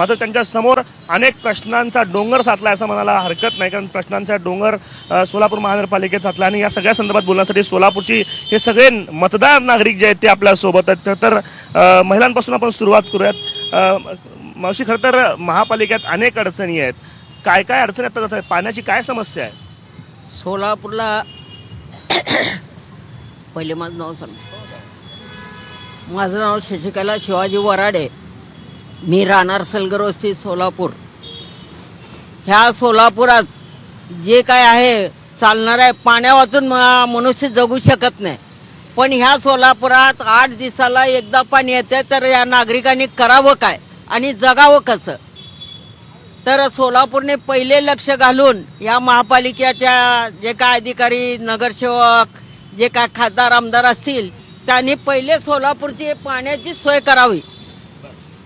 मात्र त्यांच्या समोर अनेक प्रश्नांचा डोंगर साचला असं म्हणायला हरकत नाही, कारण प्रश्नांचा डोंगर सोलापूर महानगरपालिकेत साचला आणि या सगळ्या संदर्भात बोलण्यासाठी सोलापूरची हे सगळे मतदार नागरिक जे आहेत ते आपल्या सोबत आहेत. तर महिलांपासून आपण सुरुवात करूयात. मावशी, खरं तर महापालिकेत अनेक अडचणी आहेत. काय काय अडचणी आहेत? पाण्याची काय समस्या आहे सोलापूरला? पहिले माझं नाव सांग. माझं नाव शशिकला शिवाजी वराडे. मी राहणार सलगर वस्ती सोलापूर. ह्या सोलापुरात जे काय आहे चालणार आहे, पाण्या वाचून मनुष्य जगू शकत नाही. पण ह्या सोलापुरात 8 दिवसाला एकदा पाणी येते, तर या नागरिकांनी करावं काय आणि जगावं कसं? तर सोलापूरने पहिले लक्ष घालून या महापालिकेच्या जे काय अधिकारी, नगरसेवक, जे काय खासदार आमदार असतील, त्यांनी पहिले सोलापूरची पाण्याची सोय करावी.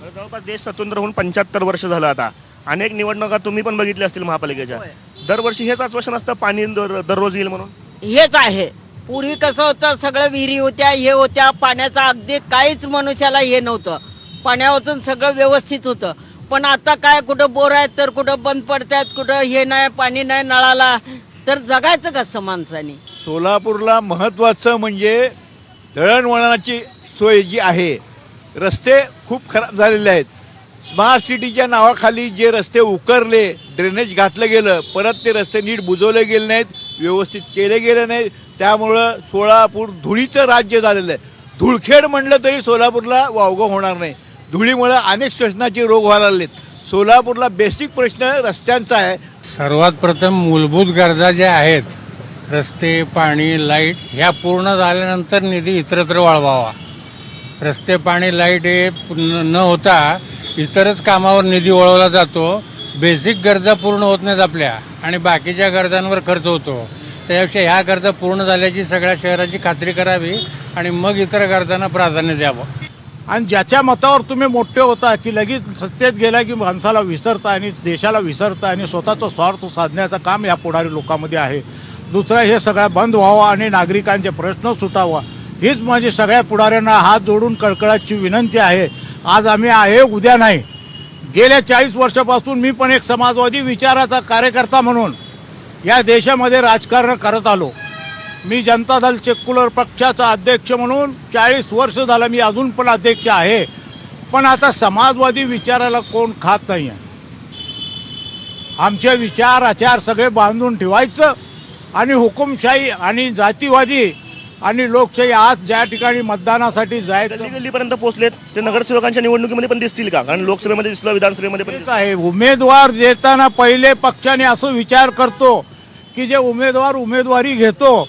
जवळपास देश स्वतंत्र होऊन 75 वर्ष झालं. आता अनेक निवडणुका तुम्ही पण बघितल्या असतील महापालिकेच्या. दरवर्षी हेच आश्वासन असतं पाणी दररोज येईल म्हणून. हेच आहे. पूर्वी कसं होतं, सगळं विहिरी होत्या, हे होत्या, पाण्याचा अगदी काहीच मनुष्याला हे नव्हतं. पाण्यावरून सगळं व्यवस्थित होतं. पण आता काय, कुठं बोर आहेत तर कुठं बंद पडतात, कुठं हे नाही, पाणी नाही नळाला, तर जगायचं कसं माणसाने? सोलापूरला महत्त्वाचं म्हणजे दळणवळणाची सोय जी आहे. रस्ते खूप खराब झालेले आहेत. स्मार्ट सिटीच्या नावाखाली जे रस्ते उकरले, ड्रेनेज घातलं गेलं, परत ते रस्ते नीट बुजवले गेले नाहीत, व्यवस्थित केले गेले नाहीत. त्यामुळं सोलापूर धुळीचं राज्य झालेलं आहे. धुळखेड म्हणलं तरी सोलापूरला वावगं होणार नाही. धुळीमुळे अनेक श्वसनाचे रोग व्हायला लागलेत. सोलापूरला बेसिक प्रश्न रस्त्यांचा आहे. सर्वात प्रथम मूलभूत गरजा ज्या आहेत, रस्ते, पाणी, लाईट, ह्या पूर्ण झाल्यानंतर निधी इतरत्र वळवावा. रस्ते, पाणी, लाईट हे न होता इतरच कामावर निधी वळवला जातो. बेसिक गरजा पूर्ण होत नाहीत आपल्या आणि बाकीच्या गरजांवर खर्च होतो. त्यापेक्षा ह्या गरजा पूर्ण झाल्याची सगळ्या शहराची खात्री करावी आणि मग इतर गरजांना प्राधान्य द्यावं. आणि ज्याच्या मतावर तुम्ही मोठे होता की लगेच सत्तेत गेला की माणसाला विसरता आणि देशाला विसरता आणि स्वतःचा स्वार्थ साधण्याचं काम या पुढारी लोकांमध्ये आहे. दुसरं, हे सगळं बंद व्हावं आणि नागरिकांचे प्रश्न सुटावा, हीच माझी सगळ्या पुढाऱ्यांना हात जोडून कळकळाची विनंती आहे. आज आम्ही आहे, उद्या नाही. गेल्या 40 वर्षापासून मी पण एक समाजवादी विचाराचा कार्यकर्ता म्हणून या देशामध्ये राजकारण करत आलो. मी जनता दल सेक्युलर पक्षाचा अध्यक्ष म्हणून 40 वर्ष झालं. मी अजून पण अध्यक्ष आहे. पण आता समाजवादी विचाराला कोण खात नाही आहे. आमचे विचार आचार सगळे बांधून ठेवायचं आणि हुकुमशाही आणि जातीवादी आणि लोकशाही आज ज्या ठिकाणी मतदानासाठी जायचं गल्लीपर्यंत पोहोचलेत ते नगरसेवकांच्या निवडणुकीमध्ये पण दिसतील का? कारण लोकसभेमध्ये दिसलं, विधानसभेमध्ये पण आहे. उमेदवार देताना पहिले पक्षाने असं विचार करतो की जे उमेदवार उमेदवारी घेतो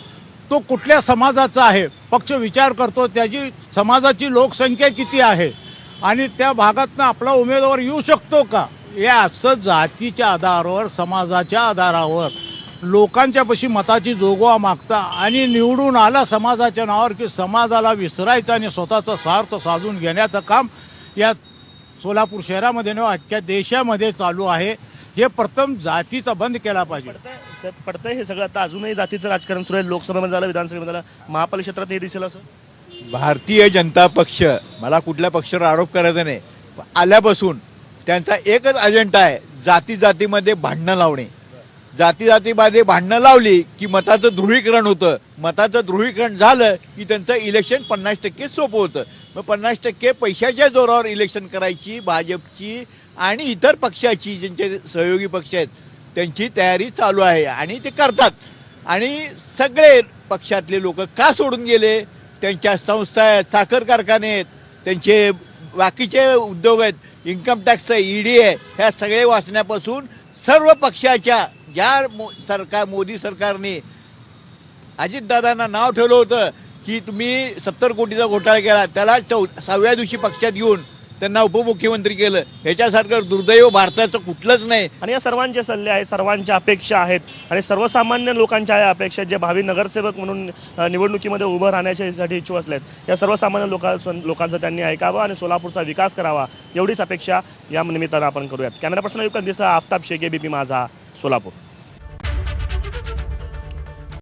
तो कुठल्या समाजाचा आहे. पक्ष विचार करतो त्याची समाजाची लोकसंख्या किती आहे आणि त्या भागातनं आपला उमेदवार येऊ शकतो का. हे असं जातीच्या आधारावर, समाजाच्या आधारावर लोकांच्यापाशी मताची जोगवा मागता आणि निवडून आला समाजाच्या नावावर की समाजाला विसरायचं आणि स्वतःचा स्वार्थ साधून घेण्याचं काम या सोलापूर शहरामध्ये न अख्ख्या देशामध्ये चालू आहे. हे प्रथम जातीचा बंद केला पाहिजे. पडतंय हे सगळं. आता अजूनही जातीचं राजकारण सुरू आहे. लोकसभेमध्ये झालं, विधानसभेमध्ये झालं, महापालिका क्षेत्रात हे दिसेल असं. भारतीय जनता पक्ष, मला कुठल्या पक्षावर आरोप करायचा नाही, आल्यापासून त्यांचा एकच अजेंडा आहे, जाती जातीमध्ये भांडणं लावणे. जाती जातीमध्ये भांडणं लावली की मताचं ध्रुवीकरण होतं. मताचं ध्रुवीकरण झालं की त्यांचं इलेक्शन 50% सोपं होतं. मग 50% पैशाच्या जोरावर इलेक्शन करायची भाजपची आणि इतर पक्षाची, ज्यांचे सहयोगी पक्ष आहेत, त्यांची तयारी चालू आहे आणि ते करतात. आणि सगळे पक्षातले लोक का सोडून गेले? त्यांच्या संस्था आहेत, साखर कारखाने आहेत, त्यांचे बाकीचे उद्योग आहेत, इन्कम टॅक्स आहे, ईडी आहे, ह्या सगळे वाचण्यापासून सर्व पक्षाच्या ज्या मोदी सरकारने अजितदादांना नाव ठेवलं होतं की तुम्ही 70 कोटीचा घोटाळा केला, त्याला 6व्या दिवशी पक्षात घेऊन त्यांना उपमुख्यमंत्री केलं. ह्याच्यासारखं दुर्दैव भारताचं कुठलंच नाही. आणि या सर्वांचे सल्ले आहेत, सर्वांच्या अपेक्षा आहेत आणि सर्वसामान्य लोकांच्या या अपेक्षा जे भावी नगरसेवक म्हणून निवडणुकीमध्ये उभं राहण्यासाठी इच्छुक असलेत, या सर्वसामान्य लोकांचं त्यांनी ऐकावं आणि सोलापूरचा विकास करावा, एवढीच अपेक्षा या निमित्तानं आपण करूयात. कॅमेरा पर्सन आफताब शेगे, बीपी माझा, सोलापूर.